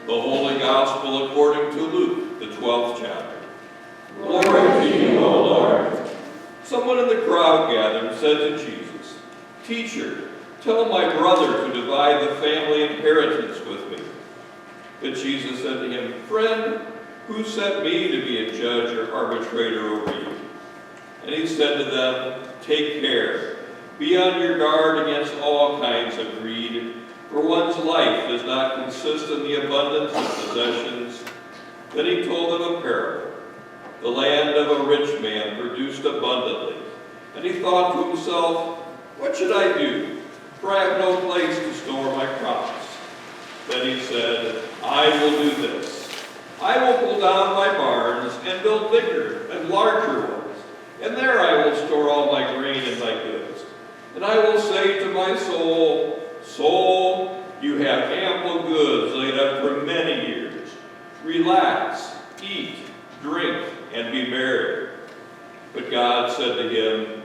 The Holy Gospel according to Luke, the 12th chapter. Glory to you, O Lord. Someone in the crowd gathered and said to Jesus, "Teacher, tell my brother to divide the family inheritance with me." But Jesus said to him, "Friend, who sent me to be a judge or arbitrator over you?" And he said to them, "Take care. Be on your guard against all kinds of greed, for one's life does not consist in the abundance of possessions." Then he told them a parable. The land of a rich man produced abundantly, and he thought to himself, "What should I do? For I have no place to store my crops." Then he said, "I will do this. I will pull down my barns and build bigger and larger ones, and there I will store all my grain and my goods. And I will say to my soul, 'Soul, you have ample goods laid up for many years. Relax, eat, drink, and be merry.' But God said to him,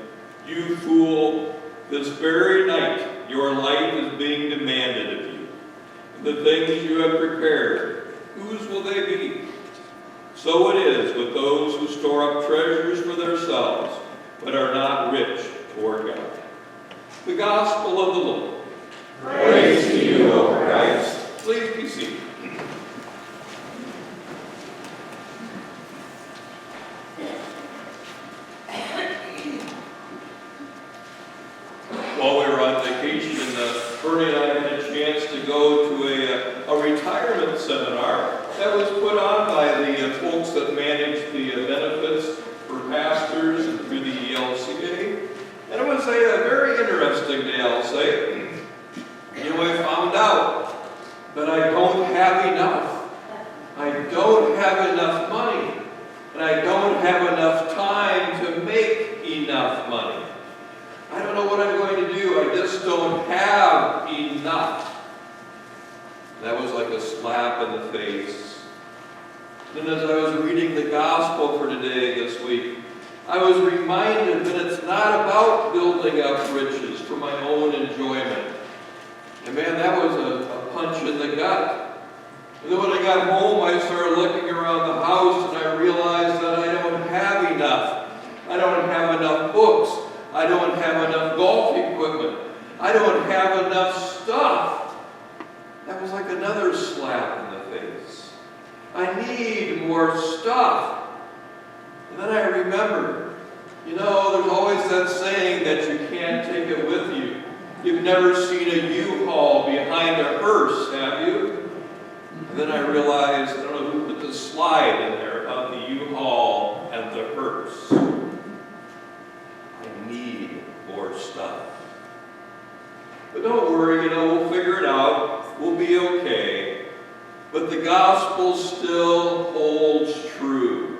'You fool, this very night your life is being demanded of you. And the things you have prepared, whose will they be?' So it is with those who store up treasures for themselves, but are not rich toward God." The Gospel of the Lord. Praise to you, O Christ. Please be seated. While we were on vacation, Bernie and I had a chance to go to a retirement seminar that was put on by the folks that manage the benefits for pastors and through the ELCA. And it was a very interesting day, I'll say. I found out that I don't have enough. I don't have enough money. And I don't have enough time to make enough money. I don't know what I'm going to do. I just don't have enough. That was like a slap in the face. And as I was reading the gospel for today this week, I was reminded that it's not about building up riches for my own enjoyment. And man, that was a punch in the gut. And then when I got home, I started looking around the house and I realized that I don't have enough. I don't have enough books. I don't have enough golf equipment. I don't have enough stuff. That was like another slap in the face. I need more stuff. And then I remembered, there's always that saying that you can't take it with you. You've never seen a U-Haul behind a hearse, have you? And then I realized, I don't know who put the slide in there about the U-Haul and the hearse. I need more stuff. But don't worry, we'll figure it out. We'll be okay. But the gospel still holds true.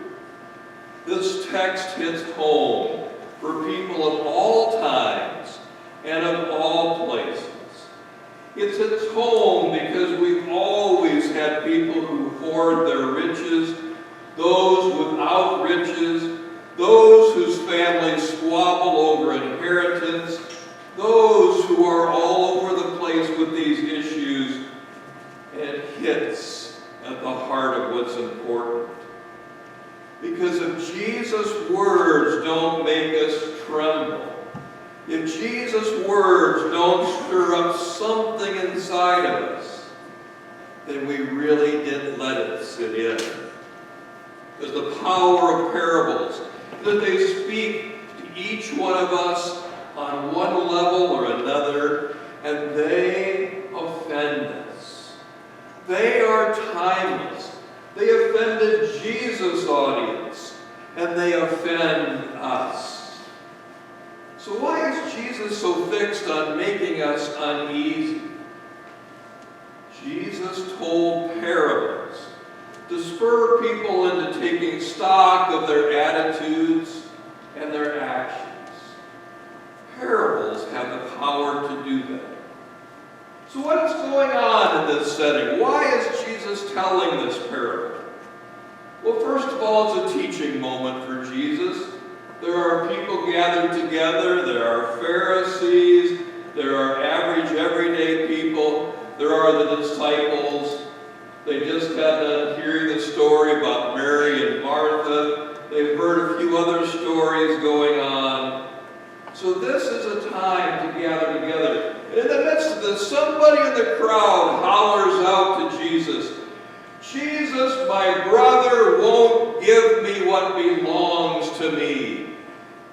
This text hits home for people of all times and of all places. It hits home because we've always had people who hoard their riches, those without riches, those whose families squabble over inheritance, those who are all over the place with these issues, and it hits at the heart of what's important. Because if Jesus' words don't make us tremble, if Jesus' words don't stir up something inside of us, then we really didn't let it sit in. Because the power of parables, that they speak to each one of us on one level or another, and they offend us. They are timeless. They offended Jesus' audience, and they offend us. So why is Jesus so fixed on making us uneasy? Jesus told parables to spur people into taking stock of their attitudes and their actions. Parables have the power to do that. So what is going on in this setting? Why is Jesus telling this parable? Well, first of all, it's a teaching moment for Jesus. There are people gathered together. There are Pharisees. There are average, everyday people. There are the disciples. They just got done hearing the story about Mary and Martha. They've heard a few other stories going on. So this is a time to gather together. And in the midst of this, somebody in the crowd hollers out to Jesus, "Jesus, my brother won't give me what belongs to me.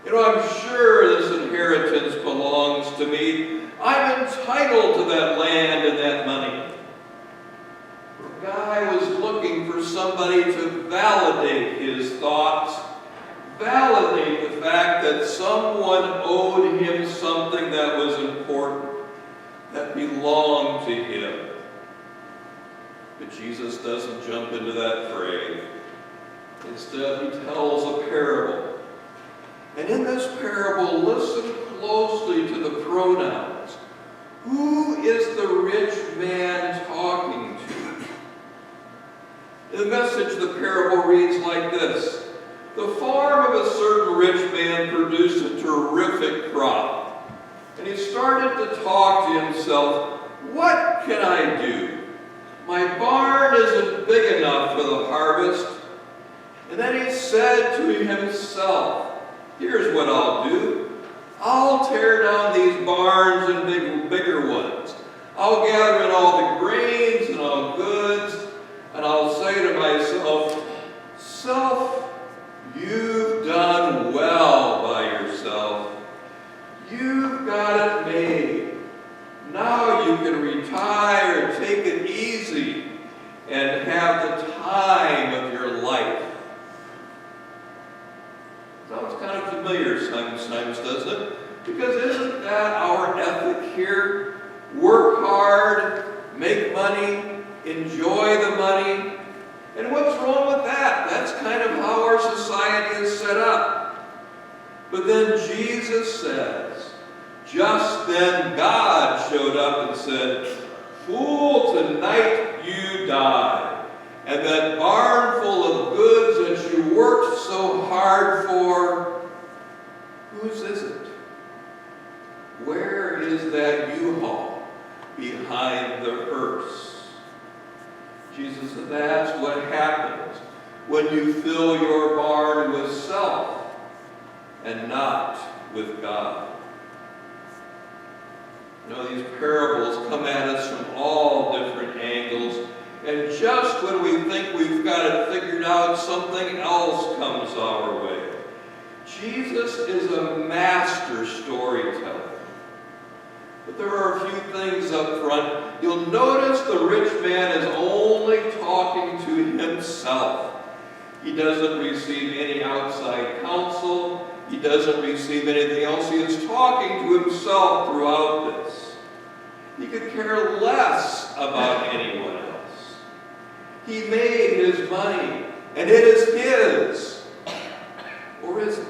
You know, I'm sure this inheritance belongs to me. I'm entitled to that land and that money." The guy was looking for somebody to validate his thoughts, validate the fact that someone owed him something that was important, that belonged to him. But Jesus doesn't jump into that fray. Instead, he tells a parable. And in this parable, listen closely to the pronouns. Who is the rich man talking to? In the Message, the parable reads like this. The farm of a certain rich man produced a terrific crop. And he started to talk to himself, "What can I do? My barn isn't big enough for the harvest." And then he said to himself, "Here's what I'll do. I'll tear down these barns and bigger ones. I'll gather in all the grains and all goods, and I'll say to myself, 'Self, you've done well by yourself. You've got it made. Now you can retire, take it easy, and have the time of your life.'" Sounds kind of familiar sometimes, doesn't it? Because isn't that our ethic here? Work hard, make money, enjoy the money. And what's wrong with that? That's kind of how our society is set up. But then Jesus says, just then God showed up and said, "Fool, tonight you die. And that barn full of goods that you worked so hard for, whose is it? Where is that U-Haul behind the hearse?" Jesus said, that's what happens when you fill your barn with self and not with God. You know, these parables come at us from all different angles. And just when we think we've got it figured out, something else comes our way. Jesus is a master storyteller. But there are a few things up front. You'll notice the rich man is only talking to himself. He doesn't receive any outside counsel. He doesn't receive anything else. He is talking to himself throughout this. He could care less about anyone else. He made his money, and it is his. Or is it?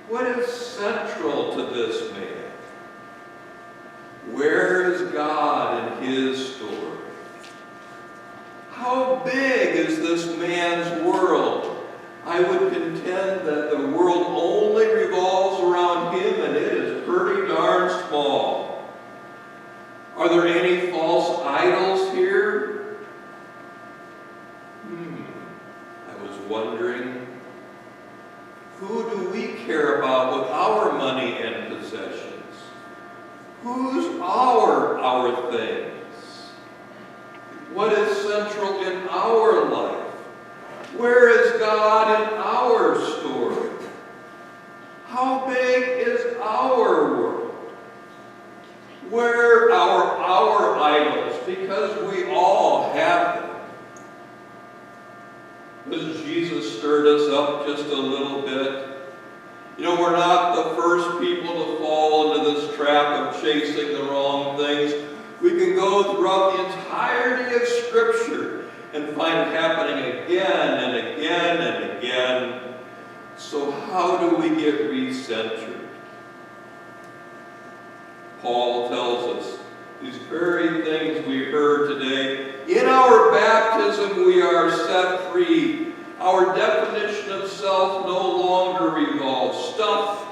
What is central to this man? Where is God in his story? How big is this man's world? I would contend that the world only revolves around him, and it is pretty darn small. Are there any false idols here? I was wondering, who do we care about with our money and possessions? Who's our things? What is central in our life? Where is God in our story? How big is our world? Where are our idols? Because we all have them. Has Jesus stirred us up just a little bit? You know, we're not the first people to fall into this trap of chasing the wrong things. We can go throughout the entirety of Scripture and find it happening again and again and again. So how do we get recentered? Paul tells us these very things we heard today. In our baptism, we are set free. Our definition of self no longer revolves stuff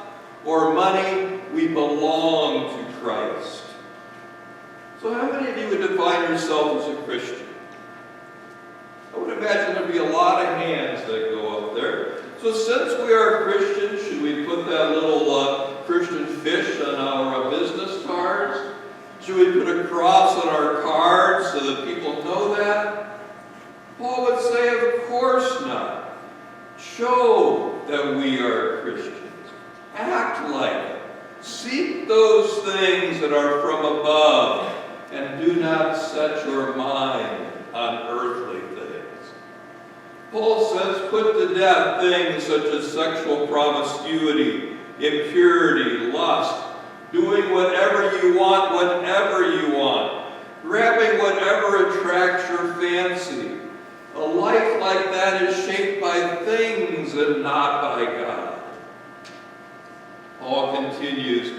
or money. We belong to Christ. So how many of you would define yourself as a Christian? So since we are Christians, should we put that little Christian fish on our business cards? Should we put a cross on our cards so that people know that? Paul would say, of course not. Show that we are Christians. Act like it. Seek those things that are from above, and do not set your mind on earthly things. Paul says, put to death things such as sexual promiscuity, impurity, lust, doing whatever you want, whenever you want, grabbing whatever attracts your fancy. A life like that is shaped by things and not by God. Paul continues,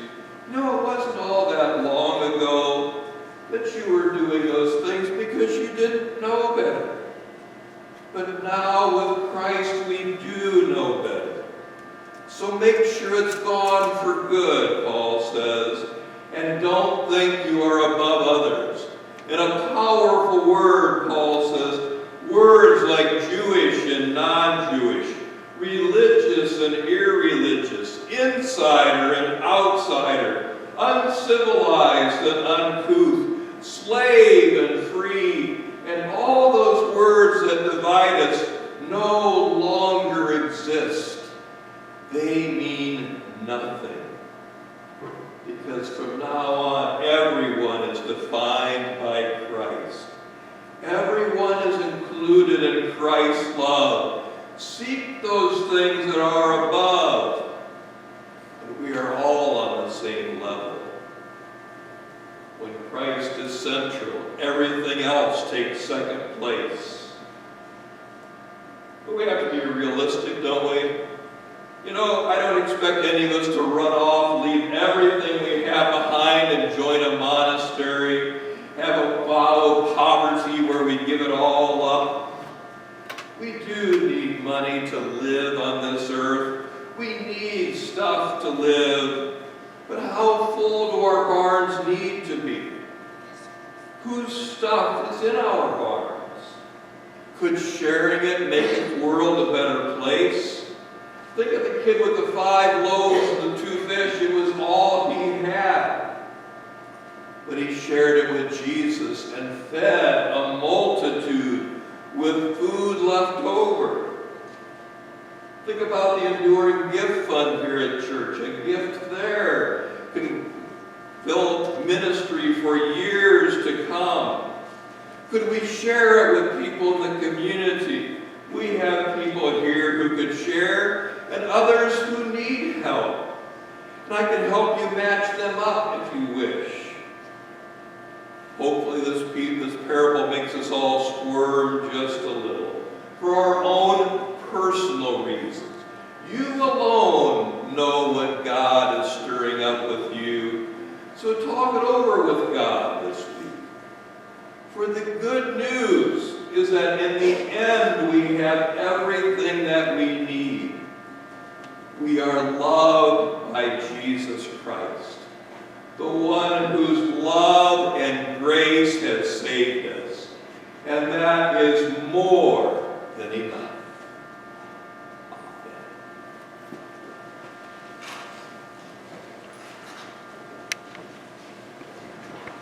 no, it wasn't all that long ago that you were doing those things because you didn't know better. But now with Christ we do know better. So make sure it's gone for good, Paul says, and don't think you are above others. In a powerful word, Paul says, words like Jewish and non-Jewish, religious and irreligious, insider and outsider, uncivilized and uncouth, slave and free, and all those words that divide us no longer exist. They mean nothing. Because from now on, everyone is defined by Christ. Everyone is included in Christ's love. Seek those things that are above. And we are all on the same level. When Christ is central, everything else takes second place. But we have to be realistic, don't we? You know, I don't expect any of us to run off, leave everything we have behind and join a monastery, have a vow of poverty where we give it all up. We do need money to live on this earth. We need stuff to live. But how full do our barns need to be? Whose stuff is in our barns? Could sharing it make the world a better place? Think of the kid with the 5 loaves and the 2 fish. It was all he had. But he shared it with Jesus and fed a multitude with food left over. Think about the Enduring Gift Fund here at church. A gift there can fill ministry for years to come. Could we share it with people in the community? We have people here who could share and others who need help. And I can help you match them up if you wish. Hopefully this parable makes us all squirm just a little for our own personal reasons. You alone know what God is stirring up with you. So talk it over with God this week. For the good news is that in the end we have everything that we need. We are loved by Jesus Christ, the one whose love and